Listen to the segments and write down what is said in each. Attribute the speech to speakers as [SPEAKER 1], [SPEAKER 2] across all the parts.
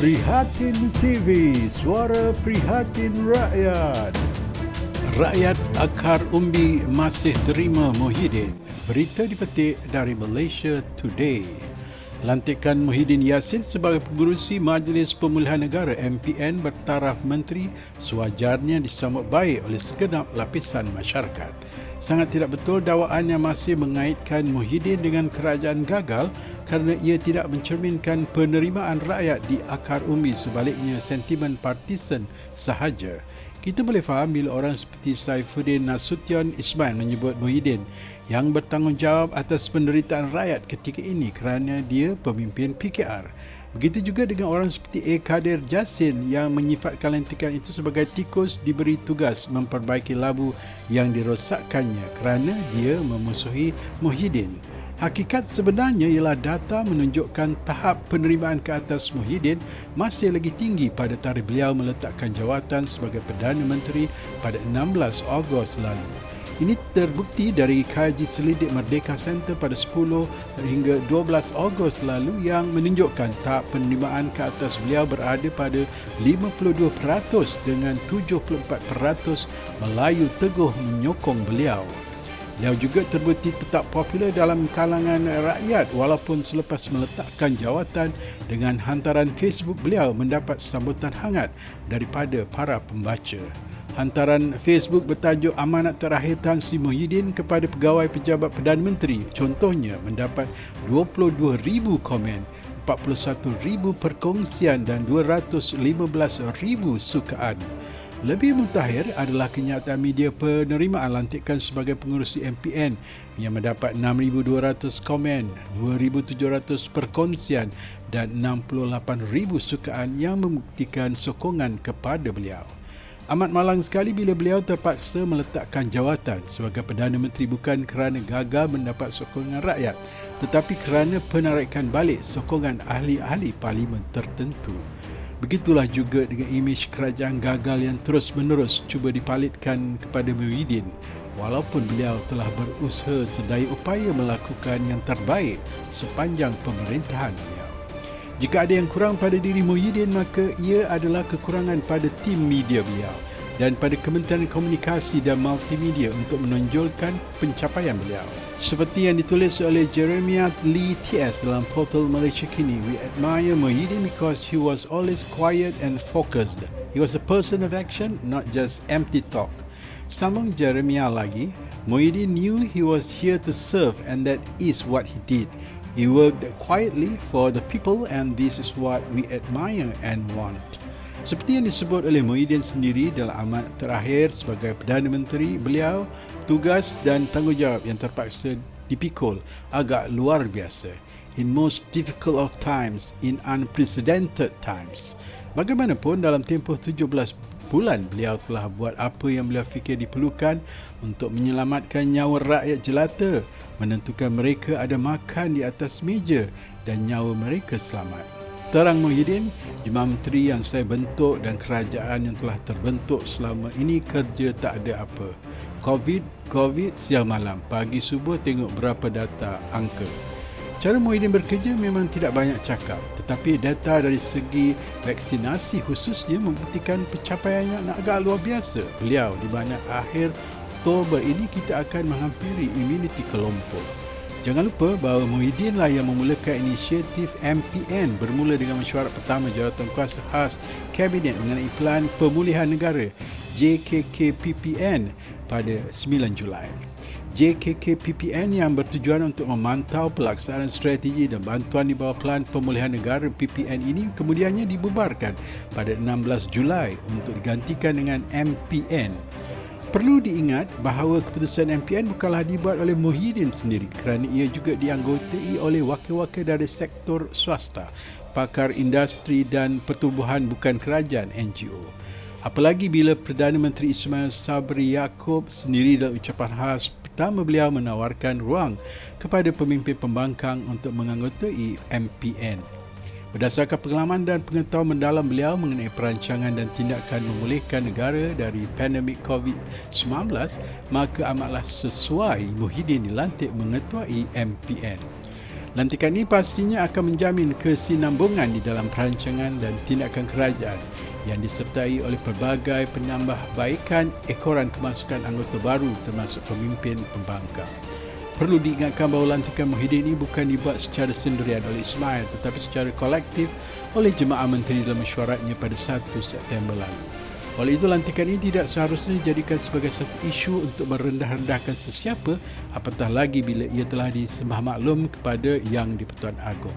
[SPEAKER 1] Prihatin TV, suara prihatin rakyat. Rakyat akar umbi masih terima Muhyiddin. Berita dipetik dari Malaysia Today. Lantikan Muhyiddin Yassin sebagai pengerusi Majlis Pemulihan Negara MPN bertaraf menteri sewajarnya disambut baik oleh segenap lapisan masyarakat. Sangat tidak betul dakwaan yang masih mengaitkan Muhyiddin dengan kerajaan gagal kerana ia tidak mencerminkan penerimaan rakyat di akar umbi, sebaliknya sentimen partisan sahaja. Kita boleh faham bila orang seperti Saifuddin Nasution Ismail menyebut Muhyiddin yang bertanggungjawab atas penderitaan rakyat ketika ini kerana dia pemimpin PKR. Begitu juga dengan orang seperti A. Kadir Jassin yang menyifatkan lantikan itu sebagai tikus diberi tugas memperbaiki labu yang dirosakkannya kerana dia memusuhi Muhyiddin. Hakikat sebenarnya ialah data menunjukkan tahap penerimaan ke atas Muhyiddin masih lagi tinggi pada tarikh beliau meletakkan jawatan sebagai Perdana Menteri pada 16 Ogos lalu. Ini terbukti dari kaji selidik Merdeka Center pada 10 hingga 12 Ogos lalu yang menunjukkan tahap penerimaan ke atas beliau berada pada 52% dengan 74% Melayu teguh menyokong beliau. Beliau juga terbukti tetap popular dalam kalangan rakyat walaupun selepas meletakkan jawatan dengan hantaran Facebook beliau mendapat sambutan hangat daripada para pembaca. Hantaran Facebook bertajuk Amanat Terakhir Tan Sri Muhyiddin kepada pegawai pejabat Perdana Menteri contohnya mendapat 22,000 komen, 41,000 perkongsian dan 215,000 sukaan. Lebih mutakhir adalah kenyataan media penerimaan lantikan sebagai pengerusi MPN yang mendapat 6,200 komen, 2,700 perkongsian dan 68,000 sukaan yang membuktikan sokongan kepada beliau. Amat malang sekali bila beliau terpaksa meletakkan jawatan sebagai Perdana Menteri bukan kerana gagal mendapat sokongan rakyat, tetapi kerana penarikan balik sokongan ahli-ahli parlimen tertentu. Begitulah juga dengan imej kerajaan gagal yang terus-menerus cuba dipalitkan kepada Muhyiddin, walaupun beliau telah berusaha sedaya upaya melakukan yang terbaik sepanjang pemerintahan beliau. Jika ada yang kurang pada diri Muhyiddin, maka ia adalah kekurangan pada tim media beliau dan pada Kementerian Komunikasi dan Multimedia untuk menonjolkan pencapaian beliau. Seperti yang ditulis oleh Jeremiah Lee TS dalam portal Malaysia Kini, we admire Muhyiddin because he was always quiet and focused. He was a person of action, not just empty talk. Sambung Jeremiah lagi, Muhyiddin knew he was here to serve and that is what he did. He worked quietly for the people and this is what we admire and want. Seperti yang disebut oleh Muhyiddin sendiri dalam amanat terakhir sebagai Perdana Menteri beliau, tugas dan tanggungjawab yang terpaksa dipikul agak luar biasa. In most difficult of times, in unprecedented times. Bagaimanapun dalam tempoh 17 bulan beliau telah buat apa yang beliau fikir diperlukan untuk menyelamatkan nyawa rakyat jelata, menentukan mereka ada makan di atas meja dan nyawa mereka selamat. Terang Muhyiddin, Jemaah Menteri yang saya bentuk dan kerajaan yang telah terbentuk selama ini kerja tak ada apa. Covid, siang malam, pagi subuh tengok berapa data angka. Cara Muhyiddin bekerja memang tidak banyak cakap, tetapi data dari segi vaksinasi khususnya membuktikan pencapaiannya agak luar biasa beliau, di mana akhir Oktober ini kita akan menghampiri immuniti kelompok. Jangan lupa bahawa Muhyiddin lah yang memulakan inisiatif MPN bermula dengan mesyuarat pertama Jawatankuasa Khas Kabinet mengenai Pelan Pemulihan Negara JKKPPN pada 9 Julai. JKKPPN yang bertujuan untuk memantau pelaksanaan strategi dan bantuan di bawah Pelan Pemulihan Negara PPN ini kemudiannya dibubarkan pada 16 Julai untuk digantikan dengan MPN. Perlu diingat bahawa keputusan MPN bukanlah dibuat oleh Muhyiddin sendiri kerana ia juga dianggotai oleh wakil-wakil dari sektor swasta, pakar industri dan pertubuhan bukan kerajaan NGO. Apalagi bila Perdana Menteri Ismail Sabri Yaakob sendiri dalam ucapan khas pertama beliau menawarkan ruang kepada pemimpin pembangkang untuk menganggotai MPN. Berdasarkan pengalaman dan pengetahuan mendalam beliau mengenai perancangan dan tindakan memulihkan negara dari pandemik COVID-19, maka amatlah sesuai Muhyiddin dilantik mengetuai MPN. Lantikan ini pastinya akan menjamin kesinambungan di dalam perancangan dan tindakan kerajaan yang disertai oleh pelbagai penambahbaikan ekoran kemasukan anggota baru termasuk pemimpin pembangkang. Perlu diingatkan bahawa lantikan Muhyiddin ini bukan dibuat secara sendirian oleh Ismail tetapi secara kolektif oleh jemaah menteri dalam mesyuaratnya pada 1 September lalu. Oleh itu, lantikan ini tidak seharusnya dijadikan sebagai satu isu untuk merendah-rendahkan sesiapa, apatah lagi bila ia telah disembah maklum kepada Yang di-Pertuan Agong.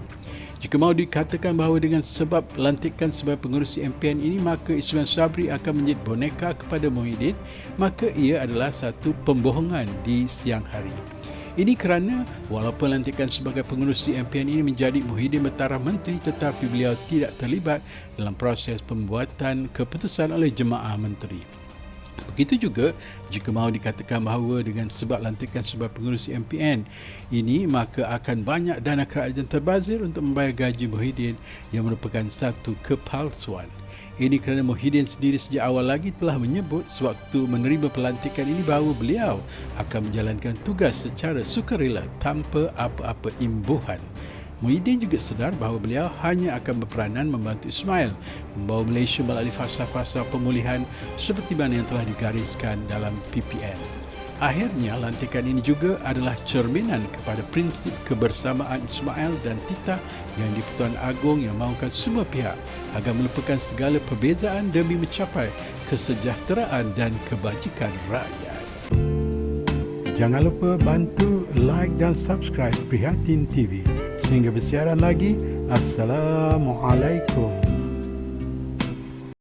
[SPEAKER 1] Jika mahu dikatakan bahawa dengan sebab lantikan sebagai pengerusi MPN ini, maka Ismail Sabri akan menjadi boneka kepada Muhyiddin, maka ia adalah satu pembohongan di siang hari. Ini kerana walaupun lantikan sebagai pengerusi MPN ini menjadi Muhyiddin bertaraf menteri, tetapi beliau tidak terlibat dalam proses pembuatan keputusan oleh jemaah menteri. Begitu juga jika mahu dikatakan bahawa dengan sebab lantikan sebagai pengerusi MPN ini, maka akan banyak dana kerajaan terbazir untuk membayar gaji Muhyiddin yang merupakan satu kepalsuan. Ini kerana Muhyiddin sendiri sejak awal lagi telah menyebut sewaktu menerima pelantikan ini bahawa beliau akan menjalankan tugas secara sukarela tanpa apa-apa imbuhan. Muhyiddin juga sedar bahawa beliau hanya akan berperanan membantu Ismail membawa Malaysia melalui fasa-fasa pemulihan seperti mana yang telah digariskan dalam PPN. Akhirnya, lantikan ini juga adalah cerminan kepada prinsip kebersamaan Ismail dan Tita yang di-Pertuan Agong yang mahukan semua pihak agar melupakan segala perbezaan demi mencapai kesejahteraan dan kebajikan rakyat. Jangan lupa bantu like dan subscribe Prihatin TV. Sehingga bersiaran lagi, Assalamualaikum.